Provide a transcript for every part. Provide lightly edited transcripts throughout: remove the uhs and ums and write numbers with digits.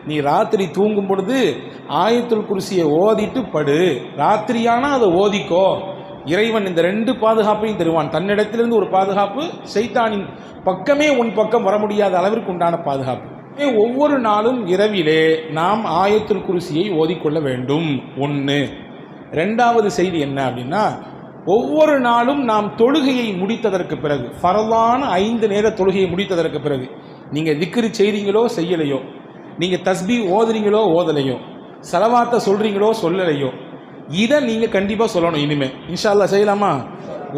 நீ ராத்திரி தூங்கும் பொழுது ஆயத்துல் குர்சியை ஓதிட்டு படு, ராத்திரியானா அதை ஓதிக்கோ. இறைவன் இந்த ரெண்டு பாதுகாப்பையும் தருவான். தன்னிடத்திலிருந்து ஒரு பாதுகாப்பு, சைத்தானின் பக்கமே உன் பக்கம் வர முடியாத அளவிற்கு உண்டான பாதுகாப்பு. ஒவ்வொரு நாளும் இரவிலே நாம் ஆயத்துல் குர்சியை ஓதிக்கொள்ள வேண்டும். ஒன்று. ரெண்டாவது செய்தி என்ன அப்படின்னா, ஒவ்வொரு நாளும் நாம் தொழுகையை முடித்ததற்கு பிறகு, ஃபரலான 5 நேர தொழுகையை முடித்ததற்கு பிறகு, நீங்கள் திக்ரு செய்கிறீங்களோ செய்யலையோ, நீங்கள் தஸ்பீ ஓதுறீங்களோ ஓதலையோ, சலவாத்தை சொல்கிறீங்களோ சொல்லலையோ, இதை நீங்கள் கண்டிப்பாக சொல்லணும். இனிமேல் இன்ஷா அல்லாஹ் செய்யலாமா?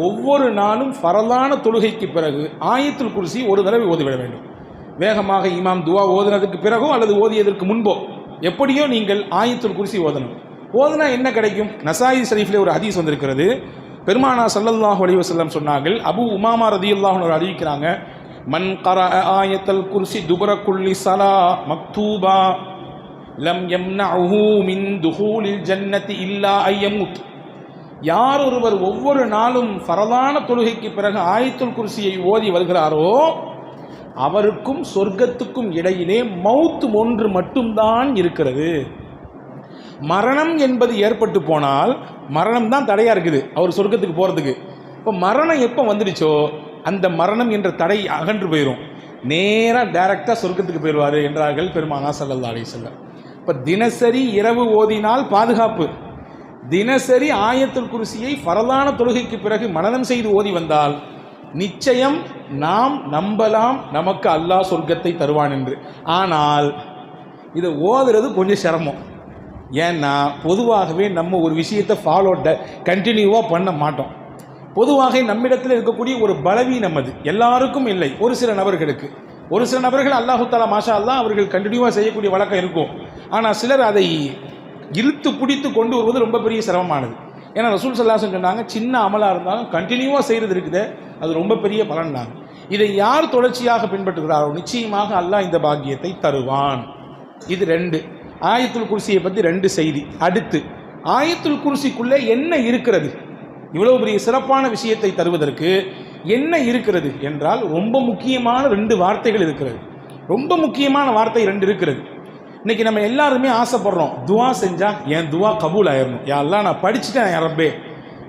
ஒவ்வொரு நாளும் ஃபரலான தொழுகைக்கு பிறகு ஆயத்துல் குர்சி ஒரு தடவை ஓதிவிட வேண்டும். வேகமாக இமாம் துவா ஓதுனதுக்கு பிறகோ அல்லது ஓதியதற்கு முன்போ எப்படியோ நீங்கள் ஆயத்துல் குர்சி ஓதணும். ஓதுனா என்ன கிடைக்கும்? நசாயி ஷரீஃபில் ஒரு ஹதீஸ் வந்திருக்கிறது. பெருமானா ஸல்லல்லாஹு அலைஹி வஸல்லம் சொன்னார்கள், அபு உமாமா ரதியல்லாஹு அன்ஹு அறிவிக்கிறாங்க, மன் கரஅ ஆயத்துல் குர்சி துபர குல்லி ஸலா மக்தூபா லம் யம்னஉஹு மின் துஹூலில் ஜன்னதி இல்லா அய்யமுத். யார் ஒருவர் ஒவ்வொரு நாளும் ஃபரலான தொழுகைக்கு பிறகு ஆயத்துல் குர்சியை ஓதி வருகிறாரோ அவருக்கும் சொர்க்கத்துக்கும் இடையிலே மவுத் ஒன்று மட்டும்தான் இருக்கிறது. மரணம் என்பது ஏற்பட்டு போனால் மரணம் தான் தடையாக இருக்குது அவர் சொர்க்கத்துக்கு போகிறதுக்கு. இப்போ மரணம் எப்போ வந்துடுச்சோ அந்த மரணம் என்ற தடை அகன்று போயிடும், நேராக டைரக்டாக சொர்க்கத்துக்கு போயிடுவார் என்றார்கள் பெருமானா ஸல்லல்லாஹு அலைஹி வஸல்லம். இப்போ தினசரி இரவு ஓதினால் பாதுகாப்பு, தினசரி ஆயத்துல் குர்சியை ஃபரலான தொழுகைக்கு பிறகு மனனம் செய்து ஓதி வந்தால் நிச்சயம் நாம் நம்பலாம் நமக்கு அல்லாஹ் சொர்க்கத்தை தருவான் என்று. ஆனால் இதை ஓதுறது கொஞ்சம் சிரமம். ஏன்னா பொதுவாகவே நம்ம ஒரு விஷயத்தை கண்டினியூவாக பண்ண மாட்டோம். பொதுவாக நம்மிடத்தில் இருக்கக்கூடிய ஒரு பலவீனம், அது எல்லாருக்கும் இல்லை, ஒரு சில நபர்களுக்கு. ஒரு சில நபர்கள் அல்லாஹு தஆலா மாஷா அல்லாஹ் அவர்கள் கண்டினியூவாக செய்யக்கூடிய வழக்கம் இருக்கும். ஆனால் சிலர் அதை இழுத்து பிடித்து கொண்டு வருவது ரொம்ப பெரிய சிரமமானது. ஏன்னா ரசூல் ஸல்லல்லாஹு அலைஹி வஸல்லம் சொன்னாங்க, சின்ன அமலாக இருந்தாலும் கண்டினியூவாக செய்கிறது இருக்குது, அது ரொம்ப பெரிய பலன் தான். இதை யார் தொடர்ச்சியாக பின்பற்றுகிறாரோ நிச்சயமாக அல்லாஹ் இந்த பாக்கியத்தை தருவான். இது 2. ஆயத்துல் குர்சியை பற்றி 2 செய்தி. அடுத்து ஆயத்துல் குர்சிக்குள்ளே என்ன இருக்கிறது, இவ்வளவு பெரிய சிறப்பான விஷயத்தை தருவதற்கு என்ன இருக்கிறது என்றால் ரொம்ப முக்கியமான 2 வார்த்தைகள் இருக்கிறது. ரொம்ப முக்கியமான வார்த்தை 2 இருக்கிறது. இன்னைக்கு நம்ம எல்லாருமே ஆசைப்படுறோம், துவா செஞ்சா என் துவா கபூல் ஆயிடணும். யா அல்லாஹ் நான் படிச்சுட்டேன், யா ரப்பே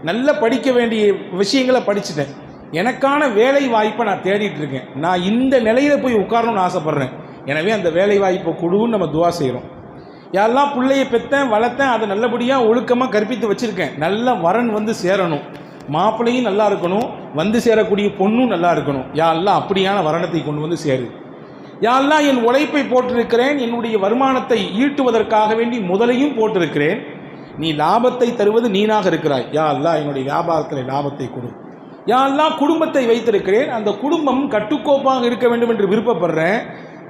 நல்ல படிக்க வேண்டிய விஷயங்களை படிச்சுட்டேன், எனக்கான வேலை வாய்ப்பை நான் தேடிட்டு இருக்கேன், நான் இந்த நிலையில போய் உட்காரணும்னு ஆசைப்படுறேன், எனவே அந்த வேலை வாய்ப்பை கொடுன்னு நம்ம துவா செய்கிறோம். யாரெல்லாம் பிள்ளையை பெற்றேன் வளர்த்தேன், அதை நல்லபடியாக ஒழுக்கமாக கற்பித்து வச்சுருக்கேன், நல்ல வரன் வந்து சேரணும், மாப்பிள்ளையும் நல்லா இருக்கணும், வந்து சேரக்கூடிய பொண்ணும் நல்லா இருக்கணும், யா அல்லாஹ் அப்படியான வரணத்தை கொண்டு வந்து சேரு. யா அல்லாஹ் என் உழைப்பை போட்டிருக்கிறேன், என்னுடைய வருமானத்தை ஈட்டுவதற்காக வேண்டி முதலையும் போட்டிருக்கிறேன், நீ லாபத்தை தருவது நீனாக இருக்கிறாய், யா அல்லாஹ் என்னுடைய வியாபாரத்தில் லாபத்தை கொடு. யா அல்லாஹ் குடும்பத்தை வைத்திருக்கிறேன், அந்த குடும்பம் கட்டுக்கோப்பாக இருக்க வேண்டும் என்று விருப்பப்படுறேன்,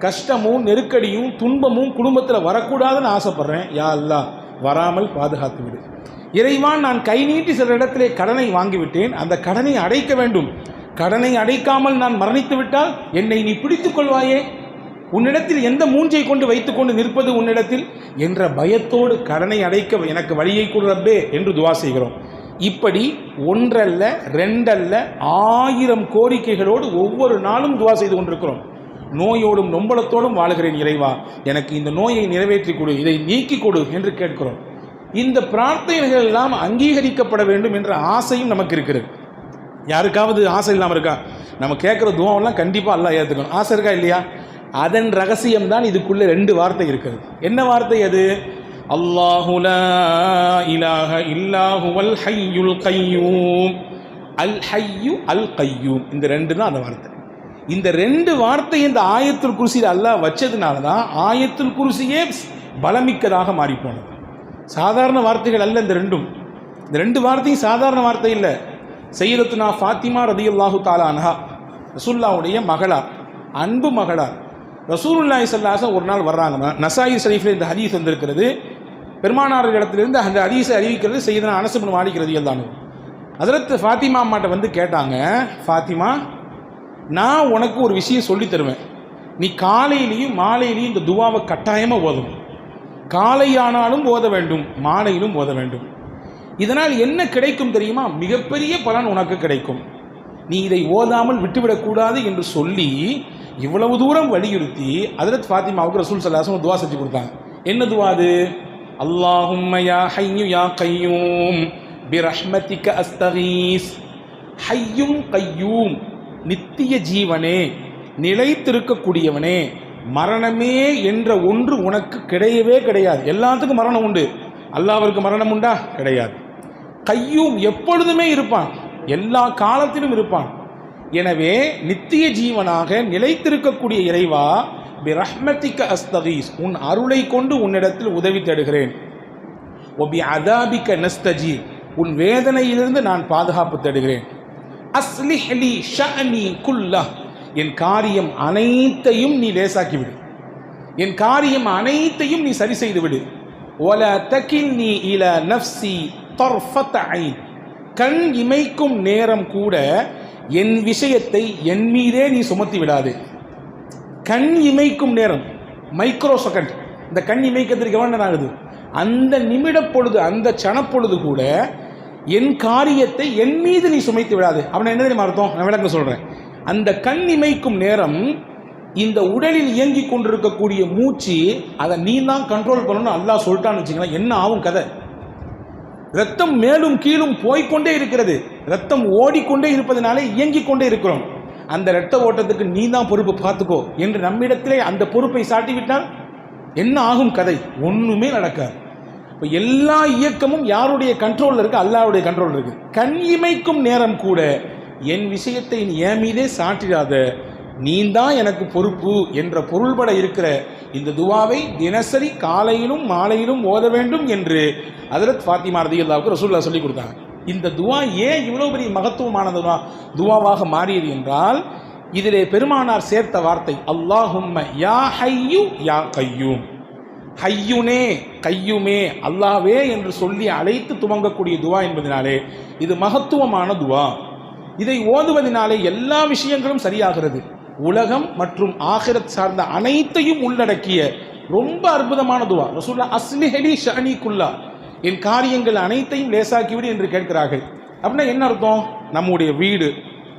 கஷ்டமும் நெருக்கடியும் துன்பமும் குடும்பத்தில் வரக்கூடாதுன்னு ஆசைப்படுறேன், யா அல்லாஹ் வராமல் பாதுகாத்து விடு. இறைவான் நான் கை நீட்டி சில இடத்திலே கடனை வாங்கிவிட்டேன், அந்த கடனை அடைக்க வேண்டும், கடனை அடைக்காமல் நான் மரணித்து விட்டால் என்னை நீ பிடித்துக் கொள்வாயே, உன்னிடத்தில் எந்த மூஞ்சை கொண்டு வைத்துக்கொண்டு நிற்பது உன்னிடத்தில் என்ற பயத்தோடு கடனை அடைக்க எனக்கு வழியை கொடு ரப்பே என்று துவா செய்கிறோம். இப்படி 1 அல்ல 2 அல்ல 1000 கோரிக்கைகளோடு ஒவ்வொரு நாளும் துவா செய்து கொண்டிருக்கிறோம். நோயோடும் நொம்பலத்தோடும் வாழுகிறேன் இறைவா, எனக்கு இந்த நோயை நிறைவேற்றி கொடு, இதை நீக்கி கொடு என்று கேட்கிறோம். இந்த பிரார்த்தனைகள் எல்லாம் அங்கீகரிக்கப்பட வேண்டும் என்ற ஆசையும் நமக்கு இருக்கிறது. யாருக்காவது ஆசை இல்லாமல் இருக்கா? நம்ம கேட்குற துவாவெல்லாம் கண்டிப்பாக அல்லாஹ் ஏற்றுக்கணும், ஆசை இருக்கா இல்லையா? அதன் ரகசியம்தான் இதுக்குள்ளே 2 வார்த்தை இருக்கிறது. என்ன வார்த்தை அது? அல்லாஹு லா இலாஹ இல்லா ஹுவல் ஹய்யுல் கய்யூம், அல் ஹய்யு அல் கய்யூம், இந்த 2 தான் அந்த வார்த்தை. இந்த 2 வார்த்தை இந்த ஆயத்துல் குர்சியில் அல்லாஹ் வச்சதுனால தான் ஆயத்துல் குர்சியே பலமிக்கதாக மாறிப்போனது. சாதாரண வார்த்தைகள் அல்ல இந்த 2ம். இந்த 2 வார்த்தையும் சாதாரண வார்த்தை இல்லை. சையதத்துனா ஃபாத்திமா ரதியல்லாஹு தஆலா அன்ஹா, ரசூலுல்லாஹ்வுடைய மகளார், அன்பு மகளார். ரசூலுல்லாஹி ஸல்லல்லாஹு அலைஹி வஸல்லம் ஒரு நாள் வர்றாங்க. நசாயி ஷரீஃபில் இந்த ஹதீஸ் வந்திருக்கிறது. பெருமானார் இடத்திலிருந்து அந்த ஹதீஸை அறிவிக்கிறது சையதுனா அனஸ் இப்னு மாலிக் ரலியல்லாஹு அன்ஹு. ஹஜ்ரத் ஃபாத்திமா அம்மாட்ட வந்து கேட்டாங்க, ஃபாத்திமா நான் உனக்கு ஒரு விஷயம் சொல்லி தருவேன், நீ காலையிலையும் மாலையிலையும் இந்த துவாவை கட்டாயமாக ஓதணும், காலையானாலும் ஓத வேண்டும் மாலையிலும் ஓத வேண்டும். இதனால் என்ன கிடைக்கும் தெரியுமா? மிகப்பெரிய பலன் உனக்கு கிடைக்கும். நீ இதை ஓதாமல் விட்டுவிடக்கூடாது என்று சொல்லி இவ்வளவு தூரம் வலியுறுத்தி ஹஜ்ரத் ஃபாத்திமாவுக்கு ரசூல் ஸல்லல்லாஹு அலைஹி வஸல்லம் துஆ செஞ்சு கொடுத்தாங்க. என்ன துஆ அது? அல்லாஹும்ம யா ஹய்யு யா கய்யூம் பிரஹ்மதிக அஸ்தகீஸ். ஹய்யும் கய்யூம், நித்திய ஜீவனே, நிலைத்திருக்கக்கூடியவனே, மரணமே என்ற ஒன்று உனக்கு கிடையவே கிடையாது. எல்லாத்துக்கும் மரணம் உண்டு, அல்லாஹ்விற்கு மரணம் உண்டா? கிடையாது. கய்யூம், எப்பொழுதுமே இருப்பான், எல்லா காலத்திலும் இருப்பான். எனவே நித்திய ஜீவனாக நிலைத்திருக்கக்கூடிய இறைவா, பிரஹ்மதிக அஸ்தகீஸ், உன் அருளை கொண்டு உன்னிடத்தில் உதவி தேடுகிறேன். ஒபி அதாபிக நஸ்தஜீர், உன் வேதனையிலிருந்து நான் பாதுகாப்பு தேடுகிறேன். அஸ்லிஹ் லி ஷஅனி குல்லஹ், என் காரியம் அனைத்தையும் நீ லேசாக்கிவிடு, என் காரியம் அனைத்தையும் நீ சரி செய்து விடு. வலா தகில்னி இலா நஃப்ஸி தர்ஃபத ஐன், கண் இமைக்கும் நேரம் கூட என் விஷயத்தை என் மீதே நீ சுமத்தி விடாது. கண் இமைக்கும் நேரம், மைக்ரோ செகண்ட், இந்த கண் இமைக்கிறதுக்கு எவ்வளவு நேரம் ஆகுது? அந்த நிமிட பொழுது, அந்த சனப்பொழுது கூட என் காரியத்தை என் மீது நீ சுமைத்து விடாது. அவனை என்ன தெரியுமா அர்த்தம்? நான் விளக்க சொல்றேன். அந்த கண் இமைக்கும் நேரம் இந்த உடலில் இயங்கி கொண்டிருக்கக்கூடிய மூச்சு, அதை நீ தான் கண்ட்ரோல் பண்ணணும் அல்லாஹ் சொல்லிட்டான்னு வச்சுக்கலாம், என்ன ஆகும் கதை? ரத்தம் மேலும் கீழும் போய்கொண்டே இருக்கிறது, ரத்தம் ஓடிக்கொண்டே இருப்பதனாலே இயங்கிக் கொண்டே இருக்கிறோம். அந்த இரத்த ஓட்டத்துக்கு நீ தான் பொறுப்பு, பார்த்துக்கோ என்று நம்மிடத்திலே அந்த பொறுப்பை சாட்டிவிட்டால் என்ன ஆகும் கதை? ஒண்ணுமே நடக்காது. இப்போ எல்லா இயக்கமும் யாருடைய கண்ட்ரோல் இருக்கு? அல்லாஹ்வுடைய கண்ட்ரோல் இருக்கு. கண் இமைக்கும் நேரம் கூட என் விஷயத்தை நீ என் மீதே சாட்டிடாத, நீ தான் எனக்கு பொறுப்பு என்ற பொருள்பட இருக்கிற இந்த துவாவை தினசரி காலையிலும் மாலையிலும் ஓத வேண்டும் என்று ஹஜ்ரத் ஃபாத்திமா ரலியல்லாஹு ரசூலுல்லாஹ் சொல்லி கொடுத்தாங்க. இந்த துவா ஏன் இவ்வளவு பெரிய மகத்துவமான துவாவாக மாறியது என்றால், இதிலே பெருமானார் சேர்த்த வார்த்தை அல்லாஹும்ம யா ஹய்யு யா கய்யூம். ஹய்யுனே, கையுமே, அல்லாஹ்வே என்று சொல்லி அழைத்து துவங்கக்கூடிய துவா என்பதனாலே இது மகத்துவமான துவா. இதை ஓதுவதனாலே எல்லா விஷயங்களும் சரியாகிறது. உலகம் மற்றும் ஆகிரத் சார்ந்த அனைத்தையும் உள்ளடக்கிய ரொம்ப அற்புதமான துவா. ரசூலுல்லாஹ் அஸ்லிஹ் லி ஷஅனி குல்லா, என் காரியங்கள் அனைத்தையும் லேசாக்கிவிடு என்று கேட்கிறார்கள். அப்படின்னா என்ன அர்த்தம்? நம்முடைய வீடு,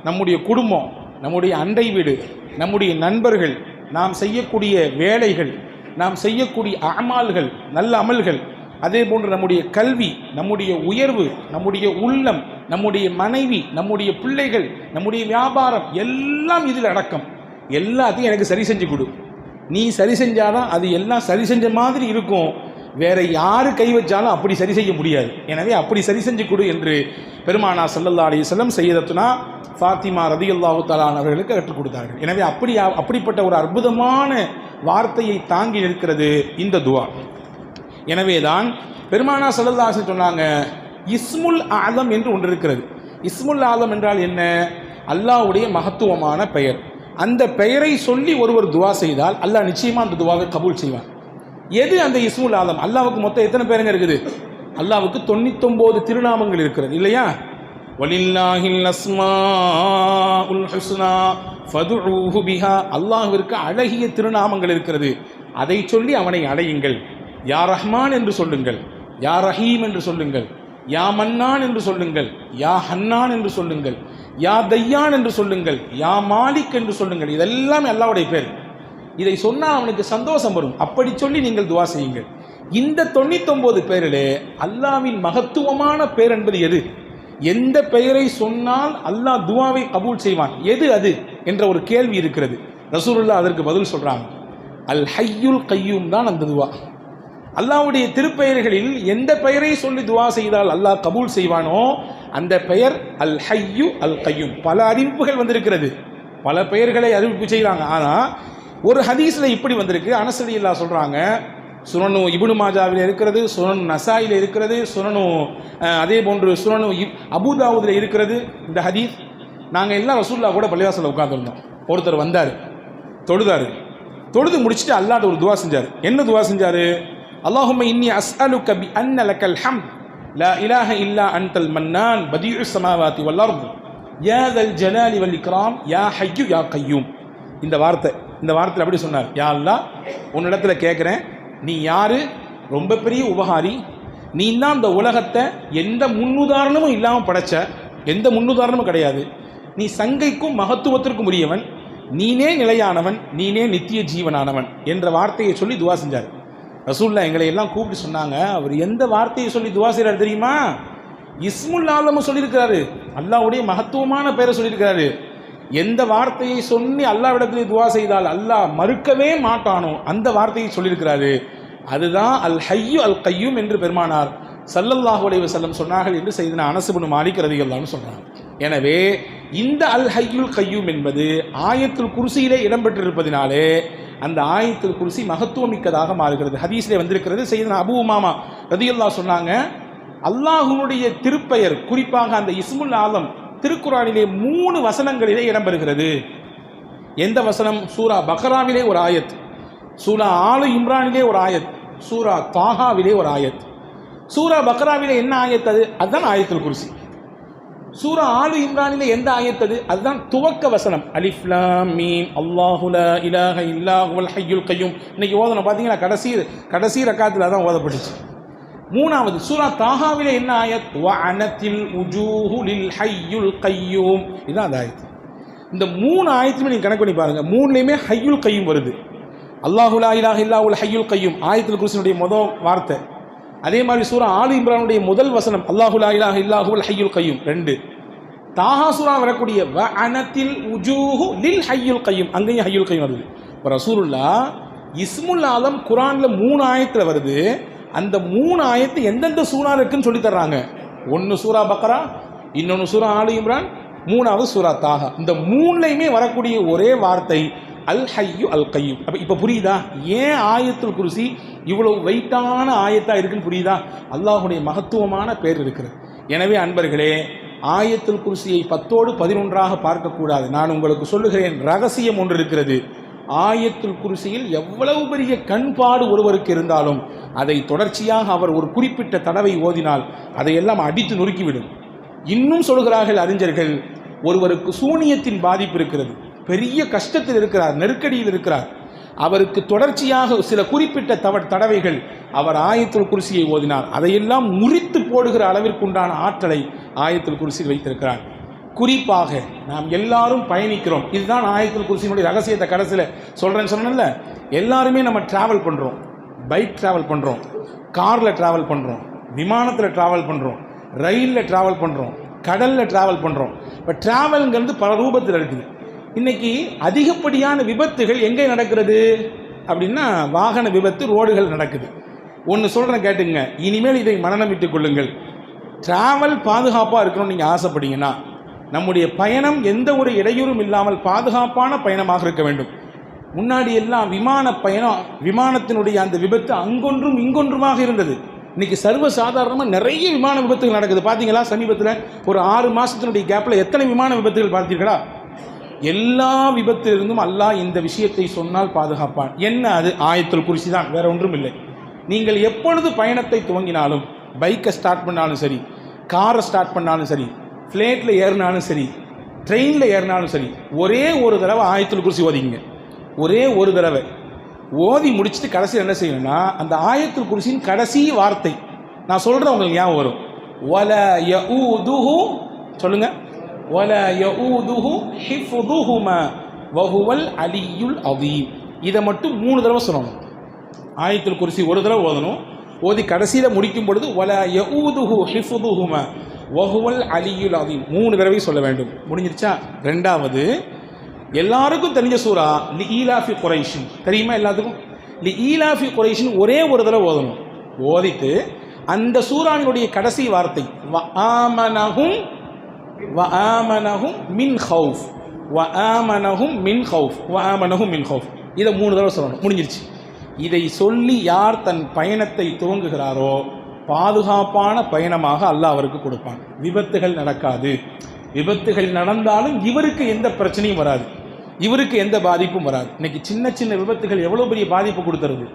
நம்முடைய குடும்பம், நம்முடைய அண்டை வீடு, நம்முடைய நண்பர்கள், நாம் செய்யக்கூடிய வேலைகள், நாம் செய்யக்கூடிய அமல்கள், நல்ல அமல்கள், அதே போன்று நம்முடைய கல்வி, நம்முடைய உயர்வு, நம்முடைய உள்ளம், நம்முடைய மனைவி, நம்முடைய பிள்ளைகள், நம்முடைய வியாபாரம் எல்லாம் இதில் அடக்கம். எல்லாத்தையும் எனக்கு சரி செஞ்சு கொடு. நீ சரி செஞ்சாதான் அது எல்லாம் சரி செஞ்ச மாதிரி இருக்கும். வேற யாரு கை வச்சாலும் அப்படி சரி செய்ய முடியாது. எனவே அப்படி சரி செஞ்சு கொடு என்று பெருமானார் ஸல்லல்லாஹு அலைஹி வஸல்லம் சையதத்துனா ஃபாத்திமா ரலியல்லாஹு தஆலா அவர்களுக்கு கற்றுக் கொடுத்தார்கள். எனவே அப்படிப்பட்ட ஒரு அற்புதமான வார்த்தையை தாங்கி நிற்கிறது இந்த துவா. எனவேதான் பெருமானார் ஸல்லல்லாஹு அலைஹி வஸல்லம் சொன்னாங்க, இஸ்முல் ஆலம் என்று ஒன்று இருக்கிறது. இஸ்முல் ஆலம் என்றால் என்ன? அல்லாஹ்வுடைய மகத்துவமான பெயர். அந்த பெயரை சொல்லி ஒருவர் துவா செய்தால் அல்லாஹ் நிச்சயமா அந்த துவாவை கபூல் செய்வான். எது அந்த இஸ்முல் ஆலம்? அல்லாஹ்வுக்கு மொத்தம் எத்தனை பேருங்க இருக்குது? அல்லாஹ்வுக்கு 99 திருநாமங்கள் இருக்கிறது இல்லையா? வலில்லாஹில் அஸ்மாஉல் ஹுஸ்னா ஃபதுஊஹு பிஹா, அல்லாஹ்விற்கு அழகிய திருநாமங்கள் இருக்கிறது, அதை சொல்லி அவனை அடையுங்கள். யா ரஹ்மான் என்று சொல்லுங்கள், யா ரஹீம் என்று சொல்லுங்கள், யா மன்னான் என்று சொல்லுங்கள், யா ஹன்னான் என்று சொல்லுங்கள், யா தையான் என்று சொல்லுங்கள், யா மாலிக் என்று சொல்லுங்கள். இதெல்லாம் அல்லாஹ்வுடைய பேர். இதை சொன்னால் அவனுக்கு சந்தோஷம் வரும். அப்படி சொல்லி நீங்கள் துவா செய்யுங்கள். இந்த 99 பேரிலே அல்லாஹ்வின் மகத்துவமான பேர் என்பது எது? எந்த பெயரை சொன்னால் அல்லாஹ் துவாவை கபூல் செய்வான், எது அது என்ற ஒரு கேள்வி இருக்கிறது. ரசூலுல்லாஹ் அதற்கு பதில் சொல்றாங்க, அல் ஹய்யுல் கய்யூம் தான் அந்த துவா. அல்லாஹ்வுடைய திருப்பெயர்களில் எந்த பெயரை சொல்லி துவா செய்தால் அல்லாஹ் கபூல் செய்வானோ அந்த பெயர் அல் ஹய்யு அல் கய்யூம். பல அறிவிப்புகள் வந்திருக்கிறது, பல பெயர்களை அறிவிப்பு செய்கிறாங்க. ஆனால் ஒரு ஹதீஸ்ல இப்படி வந்திருக்கு. அனஸ் ரலியல்லாஹு சொல்றாங்க, சுனனு இப்னு மாஜாவில் இருக்கிறது, சுனனு நசாயில இருக்கிறது, சுனனு அதே போன்று சுனனு அபூதாவுதில் இருக்கிறது இந்த ஹதீஸ். நாங்கள் எல்லாம் ரசூலுல்லாஹ் கூட பள்ளிவாசலில் உட்கார்ந்துருந்தோம். ஒருத்தர் வந்தார், தொழுதாரு, தொழுது முடிச்சுட்டு அல்லாஹ்ட்ட ஒரு துவா செஞ்சார். என்ன துவா செஞ்சாரு? அல்லாஹும்ம இன்னி அஸ்அலுக பி அன்ன லக்கல் ஹம்த் லா இலாஹ இல்லா அன்தல் மன்னான் பதீஉஸ் ஸமாவாதி வல் அர்த் யா தல் ஜலாலி வல் இக்ராம் யா ஹய்யு யா கய்யூம். இந்த வார்த்தை அப்படி சொன்னார், யா அல்லாஹ், உன்னிடத்துல கேட்குறேன், நீ யாரு? ரொம்ப பெரிய உபகாரி, நீ தான் இந்த உலகத்தை எந்த முன்னுதாரணமும் இல்லாமல் படைச்ச, எந்த முன்னுதாரணமும் கிடையாது, நீ சங்கைக்கும் மகத்துவத்திற்கும் உரியவன், நீனே நிலையானவன், நீனே நித்திய ஜீவனானவன் என்ற வார்த்தையை சொல்லி துவா செஞ்சார். ரசூலுல்லாஹ் எங்களை எல்லாம் கூப்பிட்டு சொன்னாங்க, அவர் எந்த வார்த்தையை சொல்லி துவா செய்கிறார் தெரியுமா? இஸ்முல் ஆலம் சொல்லியிருக்கிறாரு, அல்லாஹ்வுடைய மகத்துவமான பெயரை சொல்லியிருக்கிறாரு. எந்த வார்த்தையை சொல்லி அல்லாஹ்விடத்திலே துவா செய்தால் அல்லாஹ் மறுக்கவே மாட்டானோ அந்த வார்த்தையை சொல்லியிருக்கிறாரு. அதுதான் அல் ஹய்யு அல் கையூம் என்று பெருமானார் ஸல்லல்லாஹு அலைஹி வஸல்லம் சொன்னார்கள் என்று சையதுனா அனஸ் இப்னு மாலிக் ரலியல்லாஹு அன்ஹு சொல்றாங்க. எனவே இந்த அல் ஹய்யுல் கையூம் என்பது ஆயத்துல் குர்சியிலே இடம்பெற்றிருப்பதினாலே அந்த ஆயத்துல் குர்சி மகத்துவமிக்கதாக மாறுகிறது. ஹதீஸிலே வந்திருக்கிறது. சையதுனா அபூ உமாமா ரலியல்லாஹு சொன்னாங்க, அல்லாஹ்வுடைய திருப்பெயர் குறிப்பாக அந்த இஸ்முல் ஆலம் திருக்குர்ஆனிலே 3 வசனங்களிலே இடம்பெறுகிறது. எந்த வசனம்? சூரா பக்ராவிலே ஒரு ஆயத், சூரா ஆலு இம்ரானிலே ஒரு ஆயத், சூரா தாஹாவிலே ஒரு ஆயத். சூரா பக்ராவிலே என்ன ஆயத்? அதுதான் ஆயத்துல் குர்சி. சூரா ஆலு இம்ரானிலே எந்த ஆயத்? அதுதான் துவக்க வசனம். அலிஃப் லாம் மீம் அல்லாஹு லா இலாஹ இல்லா ஹுவல் ஹய்யுல் கய்யூம். இன்னைக்கு ஓதணும் பார்த்தீங்களா, கடைசி ரக்காத்தில் அதான் ஓதப்பட்டுச்சு. 3வது சூரா தாஹாவிலே என்ன ஆயத்? வஅனத்தில் உஜூஹு லில் ஹய்யுல் கய்யூம். இதுதான் அந்த ஆயத். இந்த 3 ஆயத்துமே நீங்கள் கணக்கு பண்ணி பாருங்க, 3லையுமே ஹய்யுல் கய்யூம் வருது. அல்லாஹு லா இலாஹ இல்லா ஹுவல் ஹய்யுல் கய்யூம் ஆயத்துல் குர்சியினுடைய முதல் வார்த்தை. அதே மாதிரி சூரா ஆலு இம்ரானுடைய முதல் வசனம் அல்லாஹு லா இலாஹ இல்லா ஹுவல் ஹய்யுல் கய்யூம் 2. தாஹா சூரா வரக்கூடிய வஅனத்தில் உஜூஹு லில் ஹய்யுல் கய்யூம், அங்கேயும் ஹய்யுல் கய்யூம் வருது. இப்போ ரசூலுல்லாஹ் இஸ்முல் ஆலம் குர்ஆனில் 3 ஆயத்தில் வருது. அந்த 3 ஆயத்து எந்தெந்த சூரா இருக்குன்னு சொல்லி தர்றாங்க. ஒன்று சூரா பக்ரா, இன்னொன்று சூரா ஆலு இம்ரான், 3வது சூரா தாஹா. இந்த 3லையுமே வரக்கூடிய ஒரே வார்த்தை அல் ஹய்யு அல் கையூம். அப்போ இப்போ புரியுதா ஏன் ஆயத்துல் குர்சி இவ்வளவு வெயிட்டான ஆயத்தா இருக்குன்னு? புரியுதா? அல்லாஹுடைய மகத்துவமான பேர் இருக்கிறது. எனவே அன்பர்களே, ஆயத்துல் குர்சியை 10ஓடு 11ஆக பார்க்கக்கூடாது. நான் உங்களுக்கு சொல்லுகிறேன், ரகசியம் ஒன்று இருக்கிறது. ஆயத்துல் குர்சியில் எவ்வளவு பெரிய கண்பாடு ஒருவருக்கு இருந்தாலும் அதை தொடர்ச்சியாக அவர் ஒரு குறிப்பிட்ட தடவை ஓதினால் அதையெல்லாம் அடித்து நொறுக்கிவிடும். இன்னும் சொல்கிறார்கள் அறிஞர்கள், ஒருவருக்கு சூனியத்தின் பாதிப்பு இருக்கிறது, பெரிய கஷ்டத்தில் இருக்கிறார், நெருக்கடியில் இருக்கிறார், அவருக்கு தொடர்ச்சியாக சில குறிப்பிட்ட தடவைகள் அவர் ஆயத்துல் குர்சியை ஓதினார், அதையெல்லாம் முறித்து போடுகிற அளவிற்குண்டான ஆற்றலை ஆயத்துல் குர்சியில் வைத்திருக்கிறார். குறிப்பாக நாம் எல்லாரும் பயணிக்கிறோம். இதுதான் ஆயத்துல் குர்சியினுடைய ரகசியத்தை கடைசியில் சொல்கிறேன்னு சொன்னேன்ல. எல்லாருமே நம்ம ட்ராவல் பண்ணுறோம், பைக் ட்ராவல் பண்ணுறோம், காரில் ட்ராவல் பண்ணுறோம், விமானத்தில் ட்ராவல் பண்ணுறோம், ரயிலில் ட்ராவல் பண்ணுறோம், கடலில் ட்ராவல் பண்ணுறோம். இப்போ ட்ராவல்ங்கிறது பல ரூபத்தில் இருக்குது. இன்றைக்கி அதிகப்படியான விபத்துகள் எங்கே நடக்கிறது அப்படின்னா வாகன விபத்து, ரோடுகள் நடக்குது. ஒன்று சொல்கிறேன் கேட்டுங்க, இனிமேல் இதை மனநமிட்டுக் கொள்ளுங்கள். ட்ராவல் பாதுகாப்பாக இருக்கணும்னு நீங்கள் ஆசைப்பட்டீங்கன்னா நம்முடைய பயணம் எந்த ஒரு இடையூறும் இல்லாமல் பாதுகாப்பான பயணமாக இருக்க வேண்டும். முன்னாடி எல்லாம் விமான பயணம், விமானத்தினுடைய அந்த விபத்து அங்கொன்றும் இங்கொன்றுமாக இருந்தது. இன்றைக்கி சர்வசாதாரணமாக நிறைய விமான விபத்துகள் நடக்குது. பார்த்தீங்களா? சமீபத்தில் ஒரு 6 மாதத்தினுடைய கேப்பில் எத்தனை விமான விபத்துகள் பார்த்தீர்களா? எல்லா விபத்திலிருந்தும் அல்லாஹ் இந்த விஷயத்தை சொன்னால் பாதுகாப்பான். என்ன? அது ஆயத்துல் குர்சி தான், வேற ஒன்றும் இல்லை. நீங்கள் எப்பொழுது பயணத்தை துவங்கினாலும், பைக்கை ஸ்டார்ட் பண்ணாலும் சரி, காரை ஸ்டார்ட் பண்ணாலும் சரி, ஃப்ளைட்டில் ஏறினாலும் சரி, ட்ரெயினில் ஏறினாலும் சரி, ஒரே ஒரு தடவை ஆயத்துல் குர்சி ஓதிங்க. ஒரே ஒரு தடவை ஓதி முடிச்சுட்டு கடைசியில் என்ன செய்யணும்னா, அந்த ஆயத்துல் குர்சியின் கடைசி வார்த்தை நான் சொல்கிறேன், உங்களுக்கு ஞாபகம் வரும். வல யஊதுஹு, சொல்லுங்க, வல யஊதுஹு ஹிஃபுதுஹுமா வஹுவல் அலியுல் அதீம். இதை மட்டும் 3 தடவை சொல்லணும். ஆயத்துல் குர்சி ஒரு தடவை ஓதணும். ஓதி கடைசியில் முடிக்கும் பொழுது வல யஊதுஹு ஹிஃபுதுஹுமா வஹுவல் அலியுல் அதீம் 3 தடவை சொல்ல வேண்டும். முடிஞ்சிருச்சா? 2வது, எல்லாருக்கும் தெரிஞ்ச சூரா லி ஈலாஃபி குரைஷின், தெரியுமா எல்லாத்துக்கும்? லி ஈலாஃபி குரைஷின் ஒரே ஒரு தடவை ஓதணும். ஓதிட்டு அந்த சூரானுடைய கடைசி வார்த்தை வஆமனஹும் மின் ஹவுஃப், வஆமனஹும் மின் ஹவுஃப், வஆமனஹும் மின் ஹவுஃப், இதை 3 தடவை சொல்லணும். முடிஞ்சிருச்சு. இதை சொல்லி யார் தன் பயணத்தை துவங்குகிறாரோ பாதுகாப்பான பயணமாக அல்லாஹ் அவருக்கு கொடுப்பான். விபத்துகள் நடக்காது. விபத்துகள் நடந்தாலும் இவருக்கு எந்த பிரச்சனையும் வராது, இவருக்கு எந்த பாதிப்பும் வராது. இன்னைக்கு சின்ன சின்ன விபத்துகள் எவ்வளோ பெரிய பாதிப்பு கொடுத்துருது,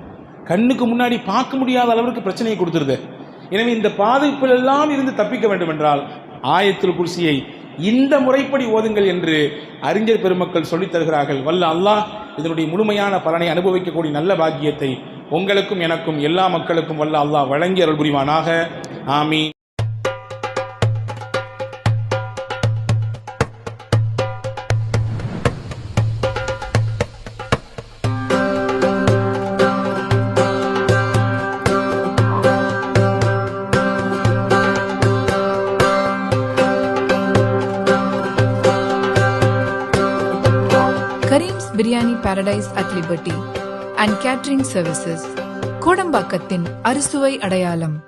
கண்ணுக்கு முன்னாடி பார்க்க முடியாத அளவுக்கு பிரச்சனையை கொடுத்துருது. எனவே இந்த பாதிப்பிலெல்லாம் இருந்து தப்பிக்க வேண்டும் என்றால் ஆயத்துல் குர்சியை இந்த முறைப்படி ஓதுங்கள் என்று அறிஞர் பெருமக்கள் சொல்லித் தருகிறார்கள். வல்ல அல்லாஹ் இதனுடைய முழுமையான பலனை அனுபவிக்கக்கூடிய நல்ல பாக்கியத்தை உங்களுக்கும் எனக்கும் எல்லா மக்களுக்கும் வல்ல அல்லாஹ் வழங்கி அருள் புரிவானாக. ஆமீன். Kareem's Biryani Paradise at Liberty and Catering Services. கோடம்பாக்கத்தின் அறுசுவை அடையாளம்.